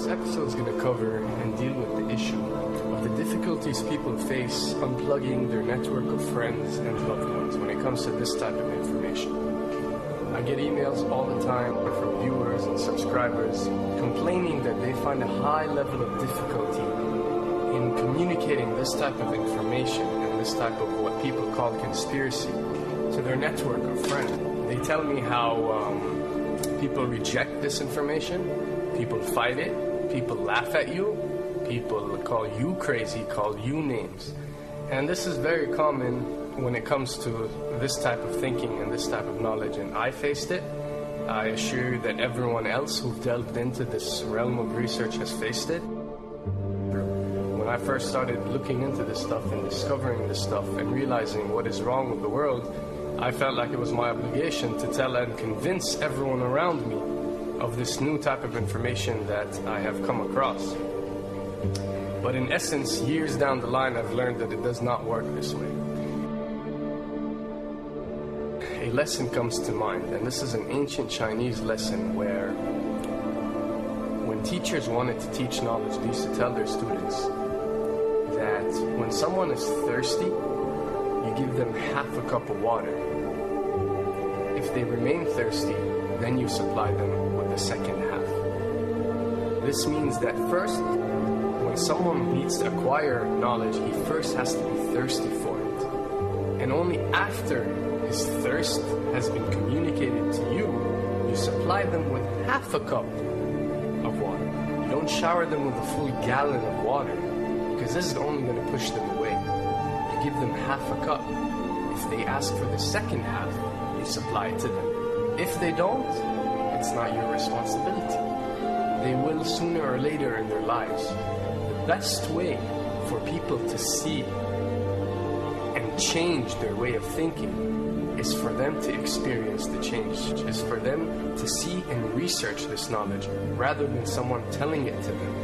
This episode is going to cover and deal with the issue of the difficulties people face unplugging their network of friends and loved ones when it comes to this type of information. I get emails all the time from viewers and subscribers complaining that they find a high level of difficulty in communicating this type of information and this type of what people call conspiracy to their network of friends. They tell me how people reject this information. People fight it, people laugh at you, people call you crazy, call you names. And this is very common when it comes to this type of thinking and this type of knowledge, and I faced it. I assure you that everyone else who delved into this realm of research has faced it. When I first started looking into this stuff and discovering this stuff and realizing what is wrong with the world, I felt like it was my obligation to tell and convince everyone around me of this new type of information that I have come across. But in essence, years down the line, I've learned that it does not work this way. A lesson comes to mind, and this is an ancient Chinese lesson where when teachers wanted to teach knowledge, they used to tell their students that when someone is thirsty, you give them half a cup of water. If they remain thirsty, then you supply them with the second half. This means that first, when someone needs to acquire knowledge, he first has to be thirsty for it. And only after his thirst has been communicated to you, you supply them with half a cup of water. You don't shower them with a full gallon of water, because this is only going to push them away. You give them half a cup. If they ask for the second half, you supply it to them. If they don't, it's not your responsibility. They will sooner or later in their lives. The best way for people to see and change their way of thinking is for them to experience the change, is for them to see and research this knowledge rather than someone telling it to them.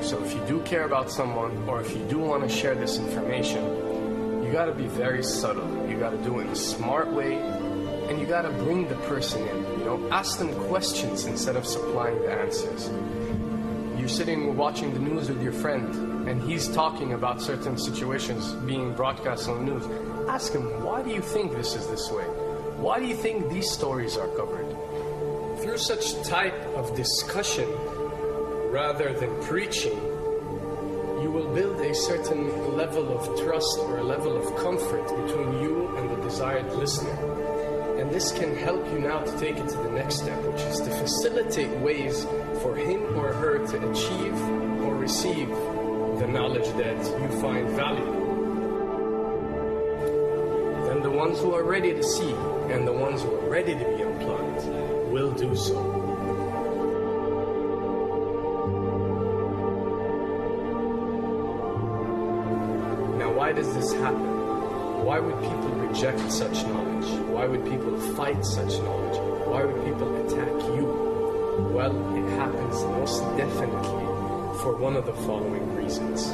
So if you do care about someone, or if you do want to share this information, you got to be very subtle. You got to do it in a smart way, and you got to bring the person in. Ask them questions instead of supplying the answers. You're sitting watching the news with your friend, and he's talking about certain situations being broadcast on the news. Ask him, why do you think this is this way? Why do you think these stories are covered? Through such type of discussion, rather than preaching, you will build a certain level of trust or a level of comfort between you and the desired listener. And this can help you now to take it to the next step, which is to facilitate ways for him or her to achieve or receive the knowledge that you find valuable. Then the ones who are ready to see and the ones who are ready to be unplugged will do so. Now, why does this happen? Why would people reject such knowledge? Why would people fight such knowledge? Why would people attack you? Well, it happens most definitely for one of the following reasons.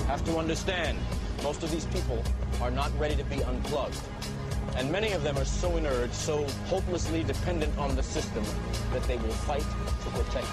Have to understand, most of these people are not ready to be unplugged. And many of them are so inert, so hopelessly dependent on the system, that they will fight to protect it.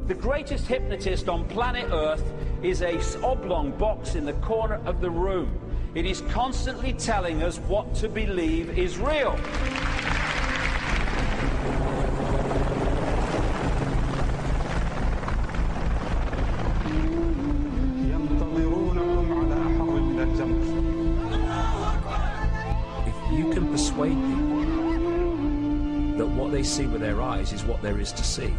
The greatest hypnotist on planet Earth is a oblong box in the corner of the room. It is constantly telling us what to believe is real. If you can persuade people that what they see with their eyes is what there is to see,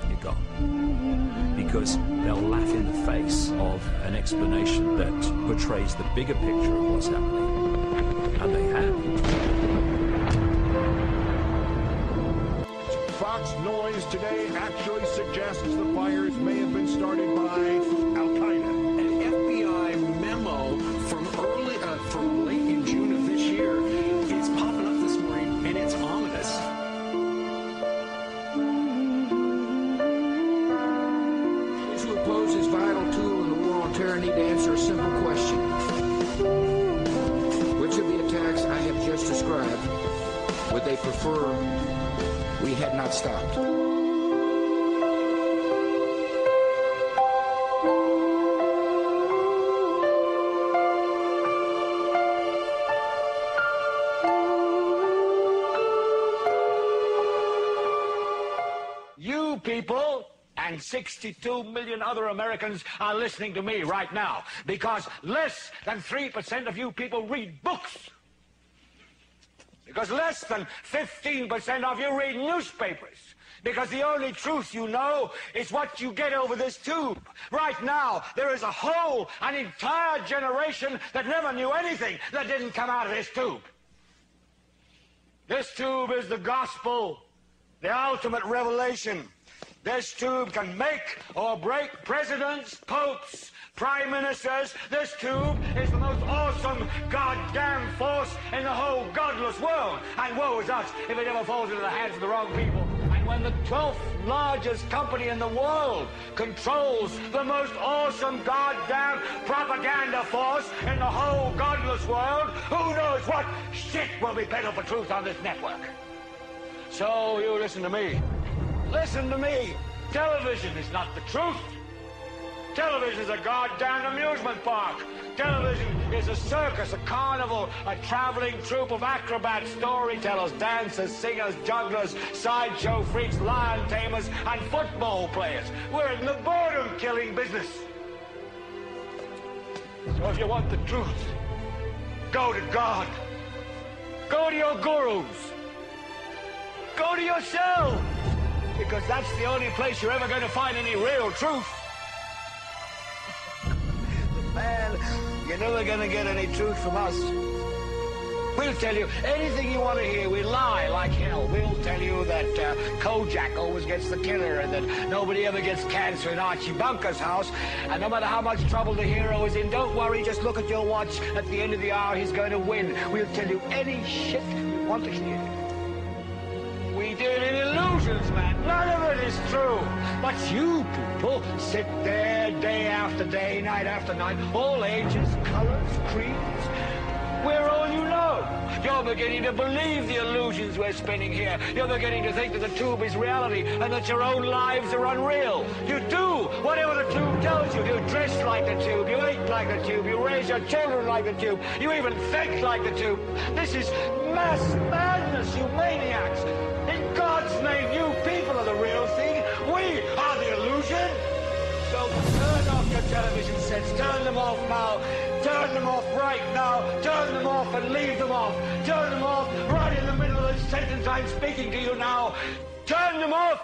you're gone. Because they'll laugh in the face of an explanation that portrays the bigger picture of what's happening. And they have. Fox Noise today actually suggests the fires may have been started by Al-Qaeda. An FBI memo from late in June of this year is popping up this morning, and it's ominous. Those who oppose this vital tool in the war on terror need to answer a simple question. Which of the attacks I have just described would they prefer we had not stopped? You people and 62 million other Americans are listening to me right now because less than 3% of you people read books. Because less than 15% of you read newspapers. Because the only truth you know is what you get over this tube. Right now, there is an entire generation that never knew anything that didn't come out of this tube. This tube is the gospel, the ultimate revelation. This tube can make or break presidents, popes, prime ministers. This tube is the most awesome goddamn force in the whole godless world. And woe is us if it ever falls into the hands of the wrong people. And when the 12th largest company in the world controls the most awesome goddamn propaganda force in the whole godless world, who knows what shit will be peddled for truth on this network. So you listen to me. Listen to me. Television is not the truth. Television is a goddamn amusement park. Television is a circus, a carnival, a traveling troupe of acrobats, storytellers, dancers, singers, jugglers, sideshow freaks, lion tamers, and football players. We're in the boredom-killing business. So if you want the truth, go to God. Go to your gurus. Go to yourself. Because that's the only place you're ever going to find any real truth. Man, you're never going to get any truth from us. We'll tell you anything you want to hear. We lie like hell. We'll tell you that Kojak always gets the killer and that nobody ever gets cancer in Archie Bunker's house. And no matter how much trouble the hero is in, don't worry, just look at your watch. At the end of the hour, he's going to win. We'll tell you any shit you want to hear. We deal in illusions, man. None of it is true. But you people sit there day after day, night after night, all ages, colors, creeds. We're all you know. You're beginning to believe the illusions we're spinning here. You're beginning to think that the tube is reality and that your own lives are unreal. You do whatever the tube tells you. You dress like the tube. You eat like the tube. You raise your children like the tube. You even think like the tube. This is mass madness, you maniacs. In God's name, you people are the real thing. We are the illusion. So turn off your television sets. Turn them off now. Turn them off right now. Turn them off and leave them off. Turn them off right in the middle of the sentence I'm speaking to you now. Turn them off.